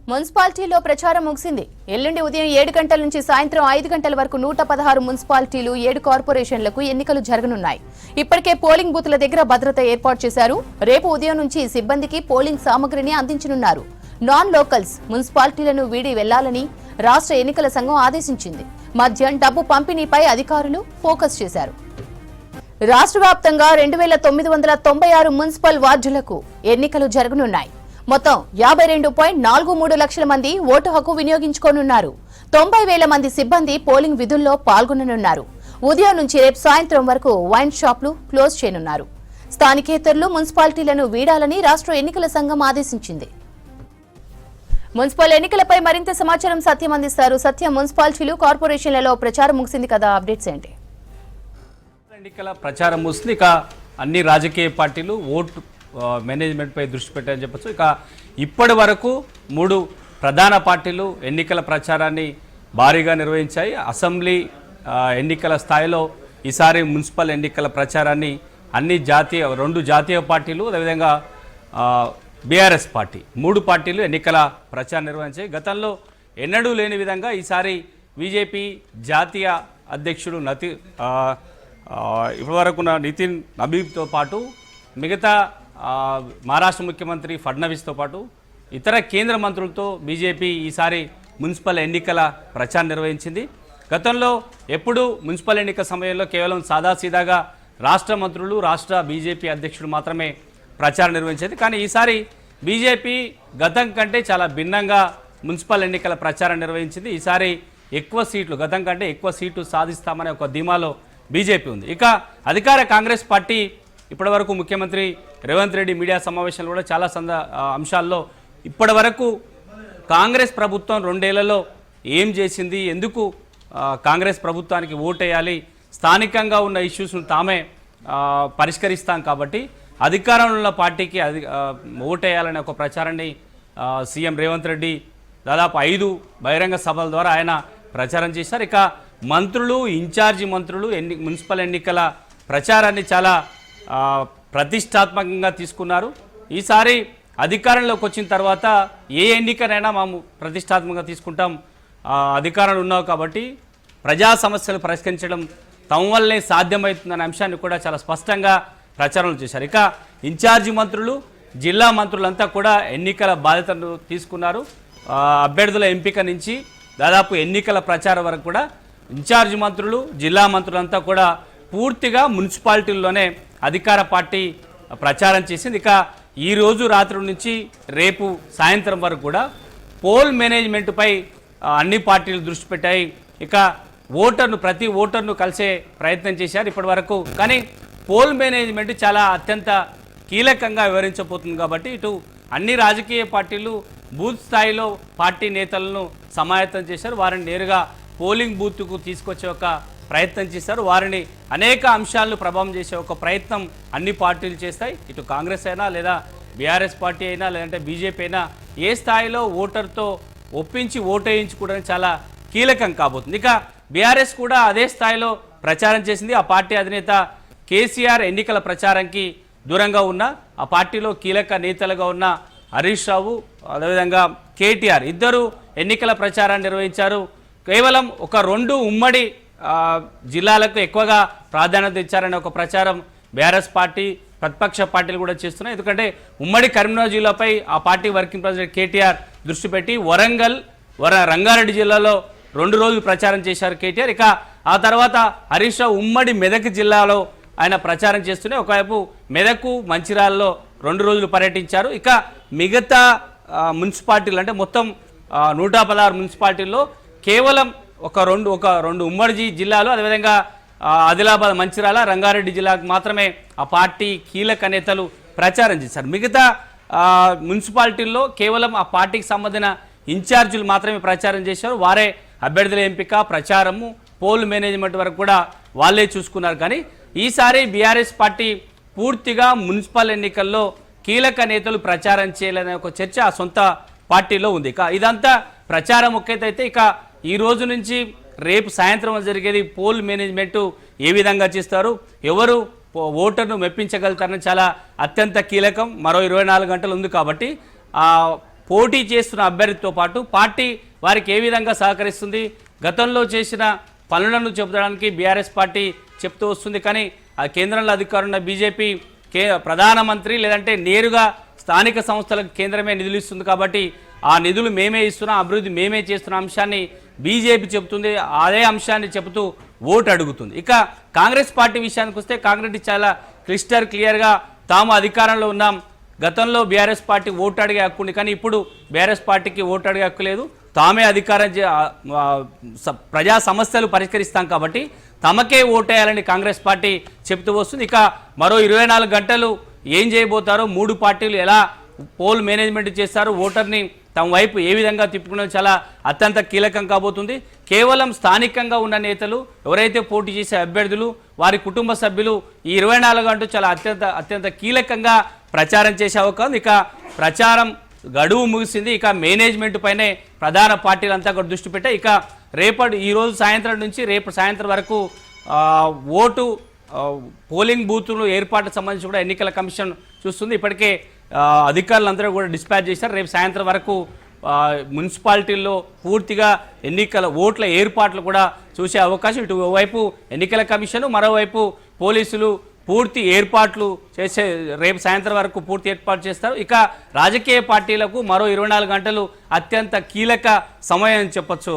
మున్సిపాలిటీలో ప్రచారం ముగిసింది. ఎల్లుండి ఉదయం 7 గంటల నుంచి సాయంత్రం 5 గంటల వరకు 116 మున్సిపాలిటీలు 7 కార్పొరేషన్లకు ఎన్నికలు జరగనున్నాయి. ఇప్పటికే పోలింగ్ బూత్ల దగ్గర భద్రత ఏర్పాటు చేశారు. రేపు ఉదయం నుంచి సిబ్బందికి పోలింగ్ సామగ్రిని అందించనున్నారు. నాన్ లోకల్స్ మున్సిపాలిటీలను వీడి వెళ్లాలని రాష్ట్ర ఎన్నికల సంఘం ఆదేశించింది. మద్యం డబ్బు పంపిణీపై అధికారులు ఫోకస్ చేశారు. రాష్ట్ర వ్యాప్తంగా 2996 మున్సిపల్ వార్డులకు ఎన్నికలు జరగనున్నాయి. మొత్తం 52.43 లక్షల మంది ఓటు హక్కు వినియోగించుకోనున్నారు. 90,000 మంది సిబ్బంది పోలింగ్ విధుల్లో పాల్గొననున్నారు. ఉదయం నుంచి రేపు సాయంత్రం వరకు వైన్ షాపులు క్లోజ్ చేయనున్నారు. స్థానికేతరులు మున్సిపాలిటీలను వీడాలని రాష్ట్ర ఎన్నికల సంఘం ఆదేశించింది. మున్సిపల్ ఎన్నికలపై మరింత సమాచారం సత్యం అందిస్తారు. సత్యం, మున్సిపాలిటీలు కార్పొరేషన్లలో ప్రచారం ముగిసింది కదా, అప్డేట్స్ ఏంటి? ఎన్నికల ప్రచారం ముగిసింది. ఇక అన్ని రాజకీయ పార్టీలు ఓటు మేనేజ్మెంట్పై దృష్టి పెట్టారని చెప్పచ్చు. ఇక ఇప్పటి వరకు 3 ప్రధాన పార్టీలు ఎన్నికల ప్రచారాన్ని భారీగా నిర్వహించాయి. అసెంబ్లీ ఎన్నికల స్థాయిలో ఈసారి మున్సిపల్ ఎన్నికల ప్రచారాన్ని అన్ని 2 జాతీయ పార్టీలు అదేవిధంగా బీఆర్ఎస్ పార్టీ 3 పార్టీలు ఎన్నికల ప్రచారం నిర్వహించాయి. గతంలో ఎన్నడూ లేని విధంగా ఈసారి బీజేపీ జాతీయ అధ్యక్షుడు ఇప్పటివరకు నితిన్ నబీబ్తో పాటు మిగతా మహారాష్ట్ర ముఖ్యమంత్రి ఫడ్నవీస్తో పాటు ఇతర కేంద్ర మంత్రులతో బీజేపీ ఈసారి మున్సిపల్ ఎన్నికల ప్రచారం నిర్వహించింది. గతంలో ఎప్పుడు మున్సిపల్ ఎన్నిక సమయంలో కేవలం సాదాసీదాగా రాష్ట్ర మంత్రులు రాష్ట్ర బీజేపీ అధ్యక్షుడు మాత్రమే ప్రచారం నిర్వహించేది. కానీ ఈసారి బీజేపీ గతం కంటే చాలా భిన్నంగా మున్సిపల్ ఎన్నికల ప్రచారం నిర్వహించింది. ఈసారి ఎక్కువ సీట్లు, గతం కంటే ఎక్కువ సీట్లు సాధిస్తామనే ఒక ధీమాలో బీజేపీ ఉంది. ఇక అధికార కాంగ్రెస్ పార్టీ ఇప్పటివరకు ముఖ్యమంత్రి రేవంత్ రెడ్డి మీడియా సమావేశంలో కూడా చాలా అంశాల్లో ఇప్పటివరకు కాంగ్రెస్ ప్రభుత్వం 2 ఏళ్లలో ఏం చేసింది, ఎందుకు కాంగ్రెస్ ప్రభుత్వానికి ఓటేయాలి, స్థానికంగా ఉన్న ఇష్యూస్ను తామే పరిష్కరిస్తాం కాబట్టి అధికారంలో ఉన్న పార్టీకి ఓటేయాలనే ఒక ప్రచారాన్ని సీఎం రేవంత్ రెడ్డి దాదాపు 5 బహిరంగ సభల ద్వారా ఆయన ప్రచారం చేశారు. ఇక మంత్రులు, ఇన్ఛార్జి మంత్రులు మున్సిపల్ ఎన్నికల ప్రచారాన్ని చాలా ప్రతిష్టాత్మకంగా తీసుకున్నారు. ఈసారి అధికారంలోకి వచ్చిన తర్వాత ఏ ఎన్నికనైనా మేము ప్రతిష్టాత్మకంగా తీసుకుంటాం, అధికారంలో ఉన్నావు కాబట్టి ప్రజా సమస్యలు పరిష్కరించడం తమ వల్లే సాధ్యమవుతుందనే అంశాన్ని కూడా చాలా స్పష్టంగా ప్రచారం చేశారు. ఇక ఇన్ఛార్జి మంత్రులు, జిల్లా మంత్రులంతా కూడా ఎన్నికల బాధ్యతను తీసుకున్నారు. అభ్యర్థుల ఎంపిక నుంచి దాదాపు ఎన్నికల ప్రచారం వరకు కూడా ఇన్ఛార్జి మంత్రులు, జిల్లా మంత్రులంతా కూడా పూర్తిగా మున్సిపాలిటీల్లోనే అధికార పార్టీ ప్రచారం చేసింది. ఇక ఈరోజు రాత్రి నుంచి రేపు సాయంత్రం వరకు కూడా పోల్ మేనేజ్మెంట్పై అన్ని పార్టీలు దృష్టి పెట్టాయి. ఇక ప్రతి ఓటర్ను కలిసే ప్రయత్నం చేశారు ఇప్పటి వరకు. కానీ పోల్ మేనేజ్మెంట్ చాలా అత్యంత కీలకంగా వివరించబోతుంది కాబట్టి ఇటు అన్ని రాజకీయ పార్టీలు బూత్ స్థాయిలో పార్టీ నేతలను సమాయత్తం చేశారు. వారిని నేరుగా పోలింగ్ బూత్కు తీసుకొచ్చే ఒక ప్రయత్నం చేశారు. వారిని అనేక అంశాలను ప్రభావం చేసే ఒక ప్రయత్నం అన్ని పార్టీలు చేస్తాయి. ఇటు కాంగ్రెస్ అయినా లేదా బీఆర్ఎస్ పార్టీ అయినా లేదంటే బీజేపీ అయినా ఏ స్థాయిలో ఓటర్తో ఒప్పించి ఓటేయించుకోవడానికి చాలా కీలకం కాబోతుంది. ఇక బీఆర్ఎస్ కూడా అదే స్థాయిలో ప్రచారం చేసింది. ఆ పార్టీ అధినేత కేసీఆర్ ఎన్నికల ప్రచారానికి దూరంగా ఉన్న ఆ పార్టీలో కీలక నేతలుగా ఉన్న హరీష్ రావు అదేవిధంగా కేటీఆర్ ఇద్దరు ఎన్నికల ప్రచారాన్ని నిర్వహించారు. కేవలం ఒక 2 ఉమ్మడి జిల్లాలకు ఎక్కువగా ప్రాధాన్యత ఇచ్చారనే ఒక ప్రచారం బీఆర్ఎస్ పార్టీ ప్రతిపక్ష పార్టీలు కూడా చేస్తున్నాయి. ఎందుకంటే ఉమ్మడి కరీంనగర్ జిల్లాపై ఆ పార్టీ వర్కింగ్ ప్రెసిడెంట్ కేటీఆర్ దృష్టి పెట్టి రంగారెడ్డి జిల్లాలో 2 రోజులు ప్రచారం చేశారు కేటీఆర్. ఇక ఆ తర్వాత హరీష్ రావు ఉమ్మడి మెదక్ జిల్లాలో ఆయన ప్రచారం చేస్తూనే ఒకవైపు మెదక్, మంచిర్యాలలో 2 రోజులు పర్యటించారు. ఇక మిగతా మున్సిపాలిటీలు అంటే మొత్తం 116 మున్సిపాలిటీల్లో కేవలం ఒక రెండు ఉమ్మడి జిల్లాలో అదేవిధంగా ఆదిలాబాద్, మంచిర్యాల, రంగారెడ్డి జిల్లాకు మాత్రమే ఆ పార్టీ కీలక నేతలు ప్రచారం చేశారు. మిగతా మున్సిపాలిటీల్లో కేవలం ఆ పార్టీకి సంబంధించిన ఇన్ఛార్జీలు మాత్రమే ప్రచారం చేశారు. వారే అభ్యర్థుల ఎంపిక, ప్రచారము, పోల్ మేనేజ్మెంట్ వరకు కూడా వాళ్ళే చూసుకున్నారు. కానీ ఈసారి బీఆర్ఎస్ పార్టీ పూర్తిగా మున్సిపల్ ఎన్నికల్లో కీలక నేతలు ప్రచారం చేయాలనే ఒక చర్చ ఆ సొంత పార్టీలో ఉంది. ఇక ఇదంతా ప్రచారం ఒక్కైతే ఇక ఈ రోజు నుంచి రేపు సాయంత్రం జరిగేది పోల్ మేనేజ్మెంట్ ఏ విధంగా చేస్తారు, ఎవరు ఓటర్ను మెప్పించగలుగుతారని చాలా అత్యంత కీలకం. మరో 24 గంటలు ఉంది కాబట్టి పోటీ చేస్తున్న అభ్యర్థితో పాటు పార్టీ వారికి ఏ విధంగా సహకరిస్తుంది, గతంలో చేసిన పనులను చెప్పడానికి బీఆర్ఎస్ పార్టీ చెప్తూ వస్తుంది. కానీ ఆ కేంద్రంలో అధికారం ఉన్న బీజేపీ ప్రధానమంత్రి లేదంటే నేరుగా స్థానిక సంస్థలకు కేంద్రమే నిధులు ఇస్తుంది కాబట్టి ఆ నిధులు మేమే ఇస్తున్నాం, అభివృద్ధి మేమే చేస్తున్న అంశాన్ని బీజేపీ చెబుతుంది. అదే అంశాన్ని చెబుతూ ఓటు అడుగుతుంది. ఇక కాంగ్రెస్ పార్టీ విషయానికి వస్తే కాంగ్రెస్ చాలా క్లియర్గా తాము అధికారంలో ఉన్నాం, గతంలో బీఆర్ఎస్ పార్టీ ఓటు అడిగే హక్కు ఉంది, కానీ ఇప్పుడు బీఆర్ఎస్ పార్టీకి ఓటు అడిగే హక్కు లేదు. తామే అధికారం ప్రజా సమస్యలు పరిష్కరిస్తాం కాబట్టి తమకే ఓటేయాలని కాంగ్రెస్ పార్టీ చెప్తూ వస్తుంది. ఇక మరో 24 గంటలు ఏం చేయబోతారో, 3 పార్టీలు ఎలా పోల్ మేనేజ్మెంట్ చేస్తారు, ఓటర్ని తమ వైపు ఏ విధంగా తిప్పుకోవడం చాలా అత్యంత కీలకం కాబోతుంది. కేవలం స్థానికంగా ఉన్న నేతలు, ఎవరైతే పోటీ చేసే అభ్యర్థులు, వారి కుటుంబ సభ్యులు ఈ 24 గంటలు చాలా అత్యంత కీలకంగా ప్రచారం చేసే అవకాశం. ఇక ప్రచారం గడువు ముగిసింది. ఇక మేనేజ్మెంట్ పైనే ప్రధాన పార్టీలంతా కూడా దృష్టి పెట్టాయి. ఇక ఈరోజు సాయంత్రం నుంచి రేపు సాయంత్రం వరకు ఓటు పోలింగ్ బూతులు ఏర్పాటుకు సంబంధించి కూడా ఎన్నికల కమిషన్ చూస్తుంది. ఇప్పటికే అధికారులందరూ కూడా డిస్పాచ్ చేశారు. రేపు సాయంత్రం వరకు మున్సిపాలిటీల్లో పూర్తిగా ఎన్నికల ఓట్ల ఏర్పాట్లు కూడా చూసే అవకాశం. ఇటు వైపు ఎన్నికల కమిషన్, మరోవైపు పోలీసులు పూర్తి ఏర్పాట్లు చేసే రేపు సాయంత్రం వరకు పూర్తి ఏర్పాటు చేస్తారు. ఇక రాజకీయ పార్టీలకు మరో 24 గంటలు అత్యంత కీలక సమయం చెప్పొచ్చు.